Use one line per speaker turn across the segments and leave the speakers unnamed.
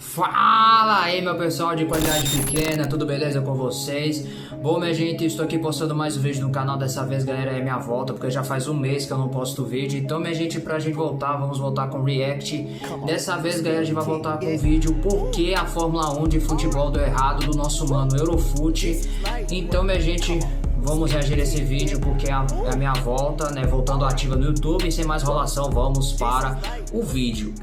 Fala aí, meu pessoal de qualidade pequena, tudo beleza com vocês? Bom, minha gente, estou aqui postando mais um vídeo no canal. Dessa vez, galera, é minha volta, porque já faz um mês que eu não posto vídeo. Então, minha gente, pra gente voltar, vamos voltar com React. Dessa vez, galera, a gente vai voltar com o vídeo Por que a Fórmula 1 de futebol deu errado, do nosso mano Eurofut. Então, minha gente, vamos reagir a esse vídeo porque é a minha volta, né? Voltando ativa no YouTube. E sem mais enrolação, vamos para o vídeo.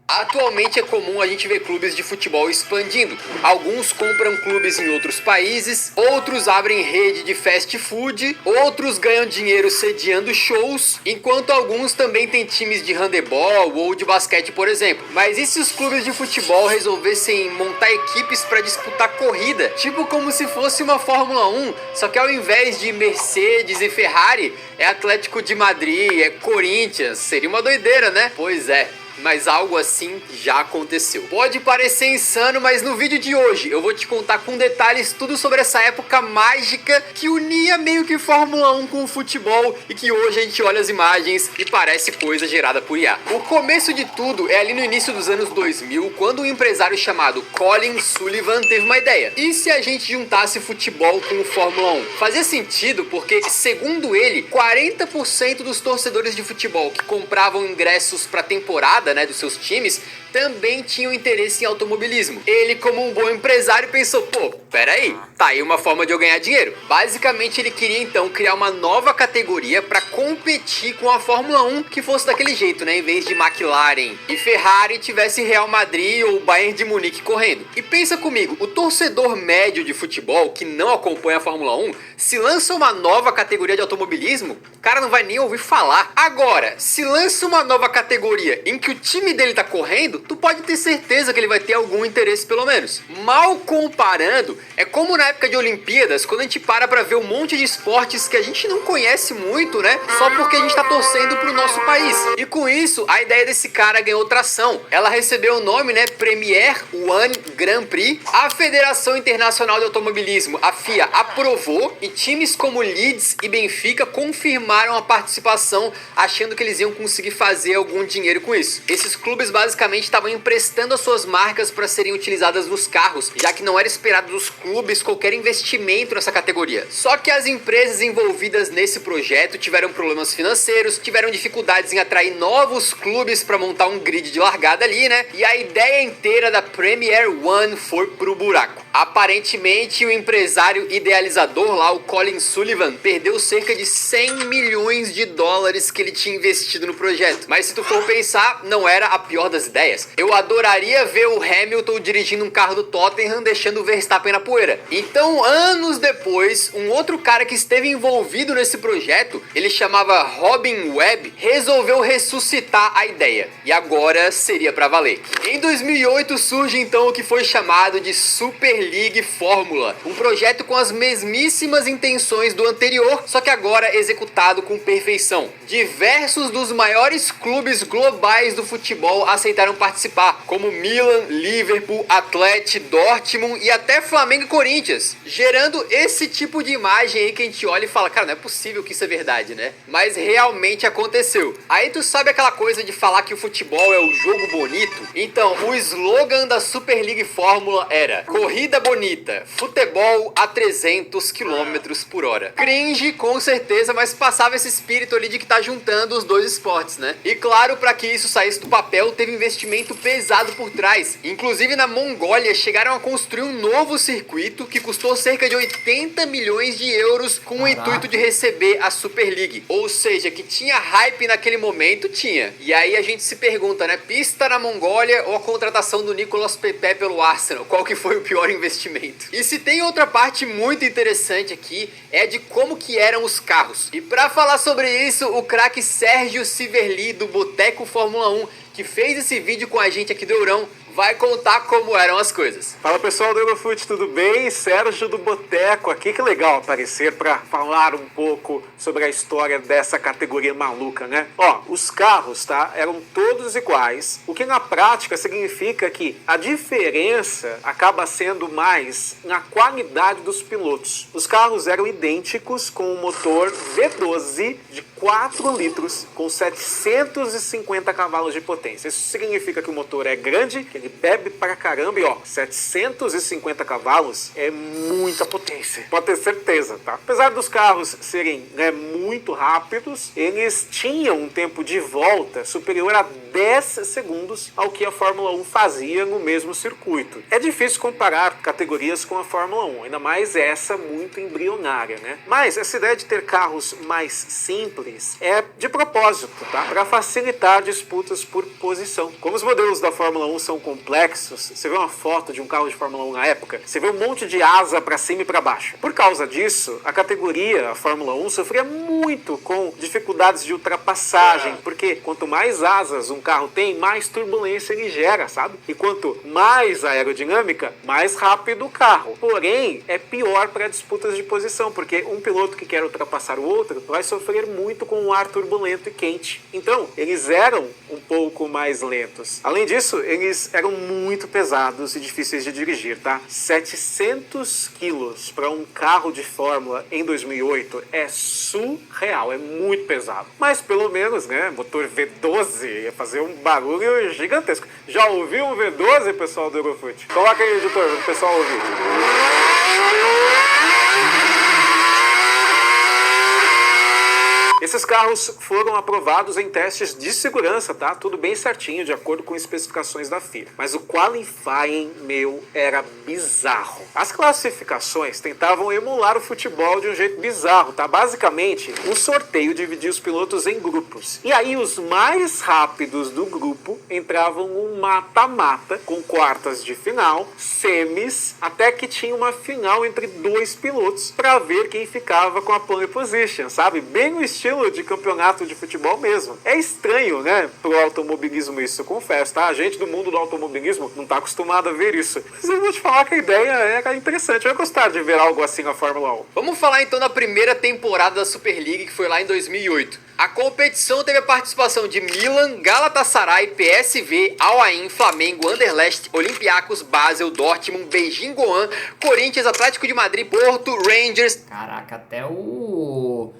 Atualmente é comum a gente ver clubes de futebol expandindo. Alguns compram clubes em outros países, outros abrem rede de fast food, outros ganham dinheiro sediando shows, enquanto alguns também têm times de handebol ou de basquete, por exemplo. Mas e se os clubes de futebol resolvessem montar equipes para disputar corrida? Tipo como se fosse uma Fórmula 1, só que ao invés de Mercedes e Ferrari, é Atlético de Madrid, é Corinthians. Seria uma doideira, né? Pois é. Mas algo assim já aconteceu. Pode parecer insano, mas no vídeo de hoje eu vou te contar com detalhes tudo sobre essa época mágica que unia meio que Fórmula 1 com o futebol e que hoje a gente olha as imagens e parece coisa gerada por IA. O começo de tudo é ali no início dos anos 2000, quando um empresário chamado Colin Sullivan teve uma ideia. E se a gente juntasse futebol com o Fórmula 1? Fazia sentido porque, segundo ele, 40% dos torcedores de futebol que compravam ingressos para temporada, dos seus times, também tinham interesse em automobilismo. Ele, como um bom empresário, pensou, peraí, tá aí uma forma de eu ganhar dinheiro. Basicamente, ele queria então criar uma nova categoria para competir com a Fórmula 1 que fosse daquele jeito, em vez de McLaren e Ferrari, tivesse Real Madrid ou Bayern de Munique correndo. E pensa comigo, o torcedor médio de futebol que não acompanha a Fórmula 1, se lança uma nova categoria de automobilismo, o cara não vai nem ouvir falar. Agora, se lança uma nova categoria em que o time dele tá correndo, tu pode ter certeza que ele vai ter algum interesse pelo menos. Mal comparando, é como na época de Olimpíadas, quando a gente para pra ver um monte de esportes que a gente não conhece muito, só porque a gente tá torcendo pro nosso país. E com isso, a ideia desse cara ganhou tração. Ela recebeu o nome, Premier One Grand Prix. A Federação Internacional de Automobilismo, a FIA, aprovou e times como Leeds e Benfica confirmaram a participação, achando que eles iam conseguir fazer algum dinheiro com isso. Esses clubes basicamente estavam emprestando as suas marcas para serem utilizadas nos carros, já que não era esperado dos clubes qualquer investimento nessa categoria. Só que as empresas envolvidas nesse projeto tiveram problemas financeiros, tiveram dificuldades em atrair novos clubes para montar um grid de largada ali, e a ideia inteira da Premier One foi pro buraco. Aparentemente, o empresário idealizador lá, o Colin Sullivan, perdeu cerca de 100 milhões de dólares que ele tinha investido no projeto. Mas se tu for pensar, não era a pior das ideias. Eu adoraria ver o Hamilton dirigindo um carro do Tottenham, deixando o Verstappen na poeira. Então, anos depois, um outro cara que esteve envolvido nesse projeto, ele chamava Robin Webb, resolveu ressuscitar a ideia. E agora seria pra valer. Em 2008 surge então o que foi chamado de Super League Fórmula, um projeto com as mesmíssimas intenções do anterior, só que agora executado com perfeição. Diversos dos maiores clubes globais do futebol aceitaram participar, como Milan, Liverpool, Atlético, Dortmund e até Flamengo e Corinthians, gerando esse tipo de imagem aí que a gente olha e fala, cara, não é possível que isso é verdade, Mas realmente aconteceu. Aí tu sabe aquela coisa de falar que o futebol é o jogo bonito? Então, o slogan da Super League Fórmula era corrida bonita, futebol a 300 km por hora. Cringe, com certeza, mas passava esse espírito ali de que tá juntando os dois esportes, E claro, para que isso saísse do papel, teve investimento pesado por trás. Inclusive na Mongólia, chegaram a construir um novo circuito que custou cerca de 80 milhões de euros com o intuito de receber a Super League. Ou seja, que tinha hype naquele momento, tinha. E aí a gente se pergunta, pista na Mongólia ou a contratação do Nicolas Pepe pelo Arsenal? Qual que foi o pior investimento? E se tem outra parte muito interessante aqui, é de como que eram os carros. E para falar sobre isso, o craque Sérgio Siverli do Boteco Fórmula 1, que fez esse vídeo com a gente aqui do Eurão, vai contar como eram as coisas.
Fala pessoal do Eurofut, tudo bem? Sérgio do Boteco aqui, que legal aparecer para falar um pouco sobre a história dessa categoria maluca, os carros, eram todos iguais, o que na prática significa que a diferença acaba sendo mais na qualidade dos pilotos. Os carros eram idênticos com um motor V12 de 4 litros com 750 cavalos de potência. Isso significa que o motor é grande, que ele bebe pra caramba e 750 cavalos é muita potência. Pode ter certeza, tá? Apesar dos carros serem muito rápidos, eles tinham um tempo de volta superior a 10 segundos ao que a Fórmula 1 fazia no mesmo circuito. É difícil comparar categorias com a Fórmula 1, ainda mais essa muito embrionária, né? Mas essa ideia de ter carros mais simples é de propósito, tá? Para facilitar disputas por posição. Como os modelos da Fórmula 1 são complexos, você vê uma foto de um carro de Fórmula 1 na época, você vê um monte de asa para cima e para baixo. Por causa disso, a categoria, a Fórmula 1, sofria muito com dificuldades de ultrapassagem, porque quanto mais asas um carro tem, mais turbulência ele gera, sabe? E quanto mais aerodinâmica, mais rápido o carro. Porém, é pior para disputas de posição, porque um piloto que quer ultrapassar o outro vai sofrer muito com o ar turbulento e quente. Então, eles eram um pouco mais lentos. Além disso, eles eram muito pesados e difíceis de dirigir, tá? 700 quilos para um carro de Fórmula em 2008 é surreal, é muito pesado. Mas pelo menos, né, motor V12 ia fazer um barulho gigantesco. Já ouviu um V12, pessoal do Eurofute? Coloca aí, editor, para o pessoal ouvir. Esses carros foram aprovados em testes de segurança, tá? Tudo bem certinho, de acordo com especificações da FIA. Mas o qualifying, era bizarro. As classificações tentavam emular o futebol de um jeito bizarro, tá? Basicamente, um sorteio dividia os pilotos em grupos. E aí os mais rápidos do grupo entravam num mata-mata, com quartas de final, semis, até que tinha uma final entre 2 pilotos para ver quem ficava com a pole position, sabe? Bem no estilo de campeonato de futebol mesmo. É estranho, né, pro automobilismo isso, eu confesso, tá? A gente do mundo do automobilismo não tá acostumado a ver isso. Mas eu vou te falar que a ideia era interessante. Eu ia gostar de ver algo assim na Fórmula 1.
Vamos falar então da primeira temporada da Super League, que foi lá em 2008. A competição teve a participação de Milan, Galatasaray, PSV, Al Ain, Flamengo, Anderlecht, Olympiacos, Basel, Dortmund, Beijing Goan, Corinthians, Atlético de Madrid, Porto, Rangers.
Caraca, até o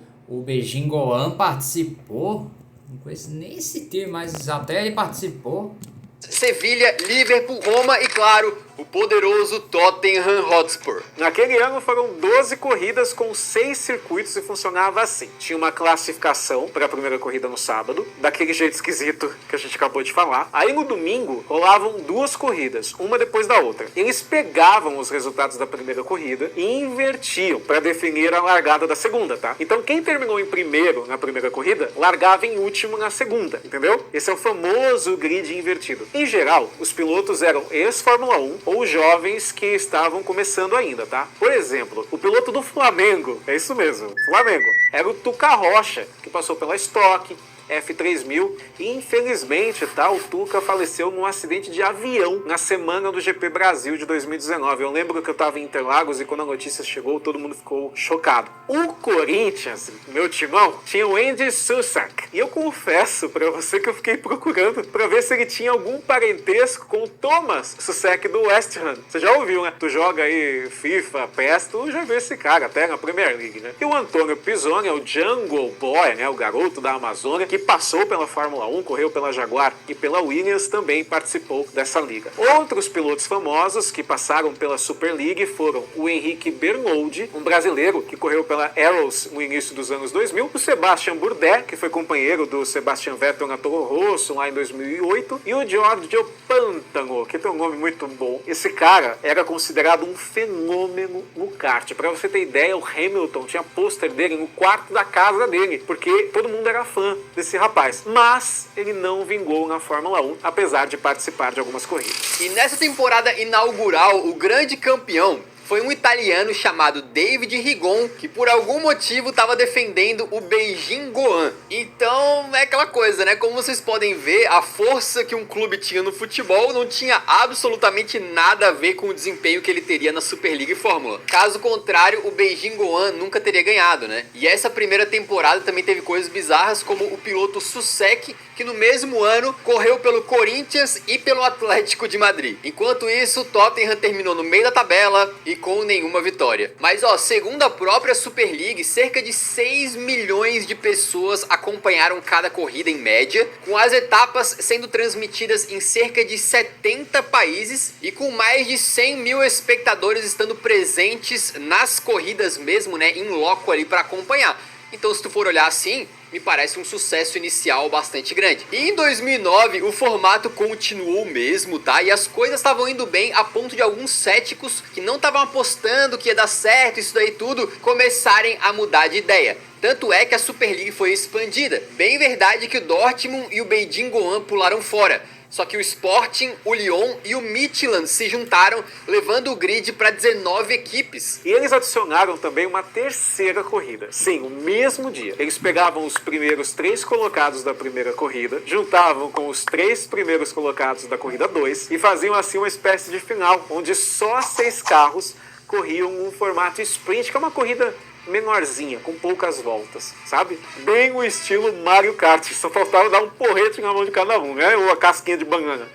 Beijing Goan participou. Não conheço nem esse termo, mas até ele participou.
Sevilha, Liverpool, Roma e, claro, o poderoso Tottenham Hotspur.
Naquele ano foram 12 corridas com 6 circuitos e funcionava assim. Tinha uma classificação para a primeira corrida no sábado, daquele jeito esquisito que a gente acabou de falar. Aí no domingo rolavam 2 corridas, uma depois da outra. Eles pegavam os resultados da primeira corrida e invertiam para definir a largada da segunda, tá? Então quem terminou em primeiro na primeira corrida, largava em último na segunda, entendeu? Esse é o famoso grid invertido. Em geral, os pilotos eram ex-Fórmula 1 ou jovens que estavam começando ainda, tá? Por exemplo, o piloto do Flamengo, é isso mesmo, Flamengo, era o Tuca Rocha, que passou pela Stock, F3000 e infelizmente, tá, o Tuca faleceu num acidente de avião na semana do GP Brasil de 2019. Eu lembro que eu tava em Interlagos e quando a notícia chegou, todo mundo ficou chocado. O Corinthians, meu timão, tinha o Andy Susak. E eu confesso pra você que eu fiquei procurando pra ver se ele tinha algum parentesco com o Thomas Susak do West Ham. Você já ouviu, né? Tu joga aí FIFA, PES, tu já viu esse cara até na Premier League, né? E o Antônio Pisoni é o Jungle Boy, né? O garoto da Amazônia, que passou pela Fórmula 1, correu pela Jaguar e pela Williams, também participou dessa liga. Outros pilotos famosos que passaram pela Super League foram o Henrique Bernoldi, um brasileiro que correu pela Arrows no início dos anos 2000, o Sebastian Bourdais, que foi companheiro do Sebastian Vettel na Toro Rosso lá em 2008, e o Giorgio Pantano, que tem um nome muito bom. Esse cara era considerado um fenômeno no kart. Para você ter ideia, o Hamilton tinha pôster dele no quarto da casa dele, porque todo mundo era fã desse rapaz, mas ele não vingou na Fórmula 1, apesar de participar de algumas corridas.
E nessa temporada inaugural, o grande campeão foi um italiano chamado David Rigon, que por algum motivo estava defendendo o Beijing Goan. Então é aquela coisa, né? Como vocês podem ver, a força que um clube tinha no futebol não tinha absolutamente nada a ver com o desempenho que ele teria na Super League Fórmula. Caso contrário, o Beijing Goan nunca teria ganhado, né? E essa primeira temporada também teve coisas bizarras, como o piloto Susek, que que no mesmo ano correu pelo Corinthians e pelo Atlético de Madrid. Enquanto isso, o Tottenham terminou no meio da tabela e com nenhuma vitória. Mas ó, segundo a própria Super League, cerca de 6 milhões de pessoas acompanharam cada corrida em média, com as etapas sendo transmitidas em cerca de 70 países e com mais de 100 mil espectadores estando presentes nas corridas mesmo, né, em loco ali para acompanhar. Então, se tu for olhar assim, me parece um sucesso inicial bastante grande. E em 2009, o formato continuou mesmo, tá? E as coisas estavam indo bem a ponto de alguns céticos que não estavam apostando que ia dar certo, isso daí tudo, começarem a mudar de ideia. Tanto é que a Super League foi expandida. Bem verdade que o Dortmund e o Beijing Guoan pularam fora. Só que o Sporting, o Lyon e o Midtjylland se juntaram, levando o grid para 19 equipes.
E eles adicionaram também uma terceira corrida. Sim, o mesmo dia. Eles pegavam os primeiros 3 colocados da primeira corrida, juntavam com os 3 primeiros colocados da corrida 2 e faziam assim uma espécie de final, onde só 6 carros corriam um formato sprint, que é uma corrida menorzinha, com poucas voltas, sabe? Bem o estilo Mario Kart, só faltava dar um porrete na mão de cada um, né? Ou a casquinha de banana.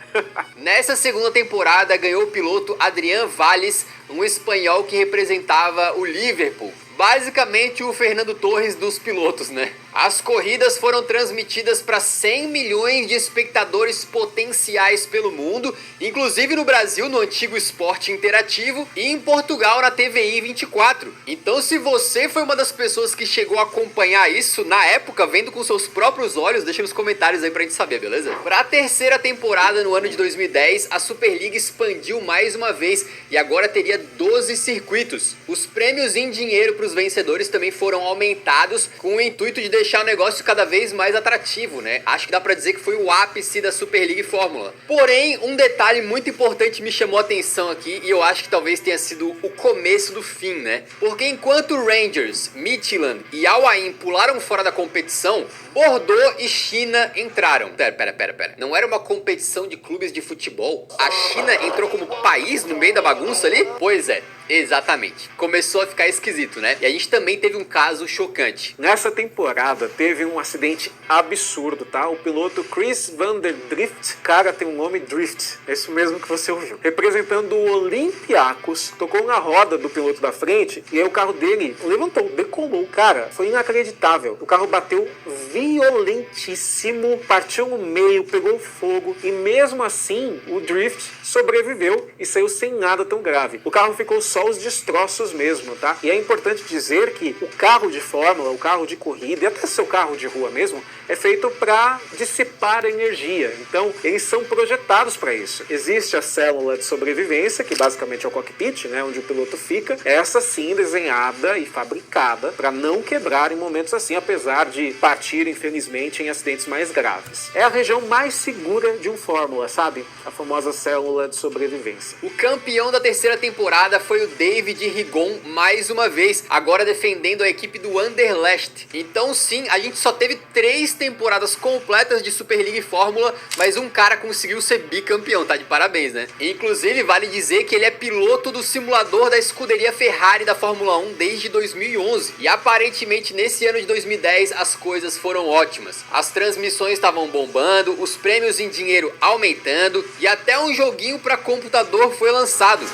Nessa segunda temporada ganhou o piloto Adrián Valles, um espanhol que representava o Liverpool. Basicamente o Fernando Torres dos pilotos, né? As corridas foram transmitidas para 100 milhões de espectadores potenciais pelo mundo, inclusive no Brasil, no antigo Esporte Interativo, e em Portugal, na TVI 24. Então, se você foi uma das pessoas que chegou a acompanhar isso na época, vendo com seus próprios olhos, deixa nos comentários aí pra gente saber, beleza? Para a terceira temporada, no ano de 2010, a Super League expandiu mais uma vez e agora teria 12 circuitos. Os prêmios em dinheiro para os vencedores também foram aumentados com o intuito de deixar o negócio cada vez mais atrativo, né? Acho que dá pra dizer que foi o ápice da Super League Fórmula. Porém, um detalhe muito importante me chamou a atenção aqui e eu acho que talvez tenha sido o começo do fim, né? Porque enquanto Rangers, Midtjylland e Al Ain pularam fora da competição, Bordeaux e China entraram. Pera. Não era uma competição de clubes de futebol? A China entrou como país no meio da bagunça ali? Pois é. Exatamente. Começou a ficar esquisito, né? E a gente também teve um caso chocante.
Nessa temporada teve um acidente absurdo, tá? O piloto Chris van der Drift, cara, tem um nome Drift, é isso mesmo que você ouviu. Representando o Olympiacos, tocou na roda do piloto da frente e aí o carro dele levantou, decolou. Cara, foi inacreditável. O carro bateu violentíssimo, partiu no meio, pegou fogo e mesmo assim o Drift sobreviveu e saiu sem nada tão grave. O carro ficou só os destroços mesmo, tá? E é importante dizer que o carro de fórmula, o carro de corrida e até seu carro de rua mesmo, é feito para dissipar energia. Então, eles são projetados para isso. Existe a célula de sobrevivência, que basicamente é o cockpit, né, onde o piloto fica. Essa sim desenhada e fabricada para não quebrar em momentos assim, apesar de partir, infelizmente, em acidentes mais graves. É a região mais segura de um fórmula, sabe? A famosa célula de sobrevivência.
O campeão da terceira temporada foi o David Rigon mais uma vez, agora defendendo a equipe do Anderlecht. Então sim, a gente só teve 3 temporadas completas de Super League Fórmula, mas um cara conseguiu ser bicampeão, tá de parabéns, né? Inclusive vale dizer que ele é piloto do simulador da escuderia Ferrari da Fórmula 1 desde 2011. E aparentemente nesse ano de 2010 as coisas foram ótimas. As transmissões estavam bombando, os prêmios em dinheiro aumentando e até um joguinho para computador foi lançado.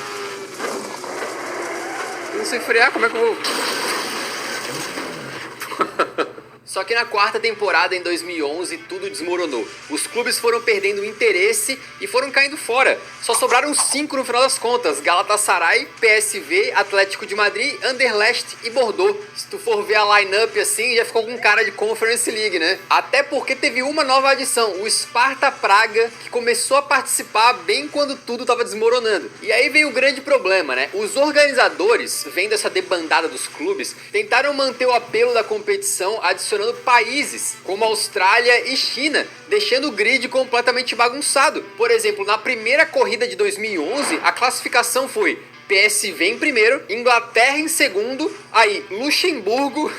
Não sei frear, como é que eu vou... Só que na quarta temporada, em 2011, tudo desmoronou. Os clubes foram perdendo o interesse e foram caindo fora. Só sobraram 5 no final das contas: Galatasaray, PSV, Atlético de Madrid, Anderlecht e Bordeaux. Se tu for ver a line-up assim, já ficou com cara de Conference League, né? Até porque teve uma nova adição, o Sparta Praga, que começou a participar bem quando tudo tava desmoronando. E aí vem o grande problema, né? Os organizadores, vendo essa debandada dos clubes, tentaram manter o apelo da competição, adicionando países como Austrália e China, deixando o grid completamente bagunçado. Por exemplo, na primeira corrida de 2011, a classificação foi PSV em primeiro, Inglaterra em segundo, aí Luxemburgo,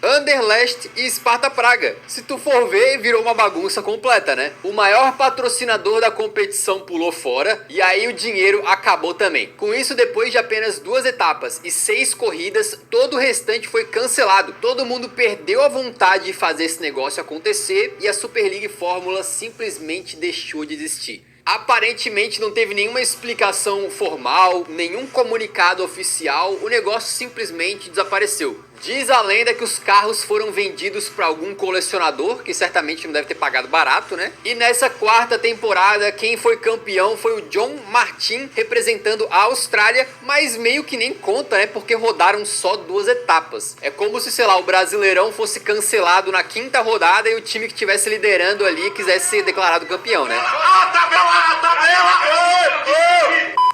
Anderlecht e Sparta Praga. Se tu for ver, virou uma bagunça completa, né? O maior patrocinador da competição pulou fora e aí o dinheiro acabou também. Com isso, depois de apenas 2 etapas e 6 corridas, todo o restante foi cancelado. Todo mundo perdeu a vontade de fazer esse negócio acontecer e a Super League Fórmula simplesmente deixou de existir. Aparentemente não teve nenhuma explicação formal, nenhum comunicado oficial, o negócio simplesmente desapareceu. Diz a lenda que os carros foram vendidos para algum colecionador, que certamente não deve ter pagado barato, né? E nessa 4ª temporada, quem foi campeão foi o John Martin, representando a Austrália, mas meio que nem conta, né? Porque rodaram só 2 etapas. É como se, sei lá, o Brasileirão fosse cancelado na 5ª rodada e o time que estivesse liderando ali quisesse ser declarado campeão, né?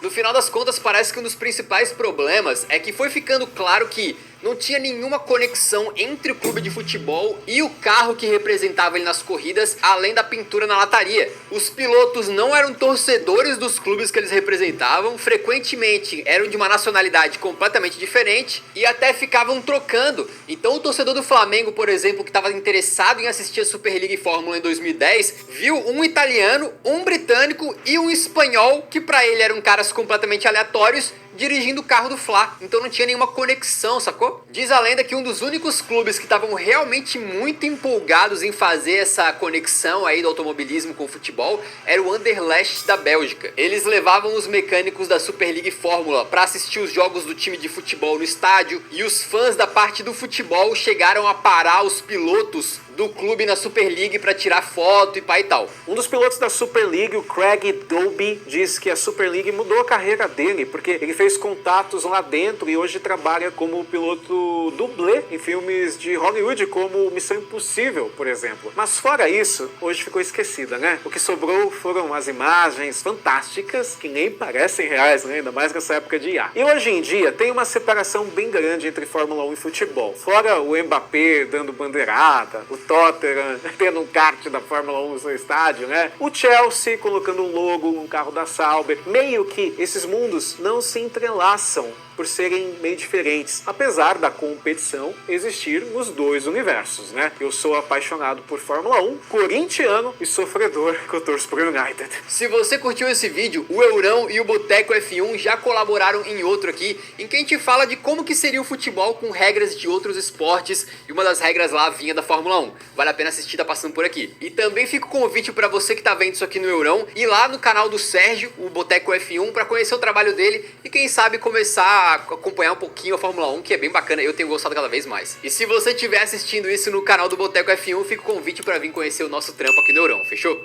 No final das contas, parece que um dos principais problemas é que foi ficando claro que não tinha nenhuma conexão entre o clube de futebol e o carro que representava ele nas corridas, além da pintura na lataria. Os pilotos não eram torcedores dos clubes que eles representavam, frequentemente eram de uma nacionalidade completamente diferente e até ficavam trocando. Então o torcedor do Flamengo, por exemplo, que estava interessado em assistir a Super League Fórmula em 2010, viu um italiano, um britânico e um espanhol, que para ele eram caras completamente aleatórios, dirigindo o carro do Fla, então não tinha nenhuma conexão, sacou? Diz a lenda que um dos únicos clubes que estavam realmente muito empolgados em fazer essa conexão aí do automobilismo com o futebol era o Anderlecht da Bélgica. Eles levavam os mecânicos da Super League Fórmula para assistir os jogos do time de futebol no estádio, e os fãs da parte do futebol chegaram a parar os pilotos do clube na Super League para tirar foto e pá e tal.
Um dos pilotos da Super League, o Craig Dolby, diz que a Super League mudou a carreira dele, porque ele fez contatos lá dentro e hoje trabalha como piloto dublê em filmes de Hollywood, como Missão Impossível, por exemplo. Mas fora isso, hoje ficou esquecida, né? O que sobrou foram as imagens fantásticas, que nem parecem reais, né? Ainda mais nessa época de IA. E hoje em dia tem uma separação bem grande entre Fórmula 1 e futebol. Fora o Mbappé dando bandeirada, o Tottenham tendo um kart da Fórmula 1 no seu estádio, né? O Chelsea colocando um logo no carro da Sauber. Meio que esses mundos não se entrelaçam por serem meio diferentes, apesar da competição existir nos 2 universos, né? Eu sou apaixonado por Fórmula 1, corintiano e sofredor que eu torço pro United.
Se você curtiu esse vídeo, o Eurão e o Boteco F1 já colaboraram em outro aqui, em que a gente fala de como que seria o futebol com regras de outros esportes, e uma das regras lá vinha da Fórmula 1. Vale a pena assistir, tá passando por aqui. E também fica o convite para você que tá vendo isso aqui no Eurão, ir lá no canal do Sérgio, o Boteco F1, para conhecer o trabalho dele e quem sabe começar a acompanhar um pouquinho a Fórmula 1, que é bem bacana, eu tenho gostado cada vez mais. E se você estiver assistindo isso no canal do Boteco F1, fica o convite para vir conhecer o nosso trampo aqui no Eurão, fechou?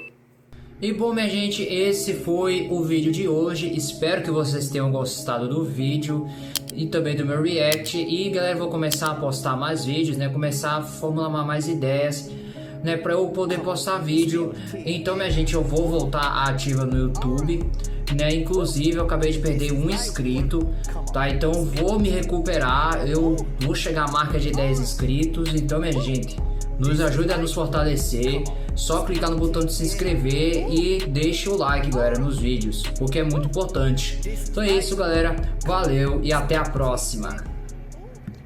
E bom, minha gente, esse foi o vídeo de hoje. Espero que vocês tenham gostado do vídeo e também do meu react. E galera, vou começar a postar mais vídeos, né? Começar a formular mais ideias, né, para eu poder postar vídeo. Então, minha gente, eu vou voltar ativa no YouTube, né? Inclusive eu acabei de perder um inscrito, tá? Então vou me recuperar, eu vou chegar à marca de 10 inscritos. Então, minha gente, nos ajuda a nos fortalecer. Só clicar no botão de se inscrever e deixe o like, galera, nos vídeos, porque é muito importante. Então é isso, galera, valeu e até a próxima.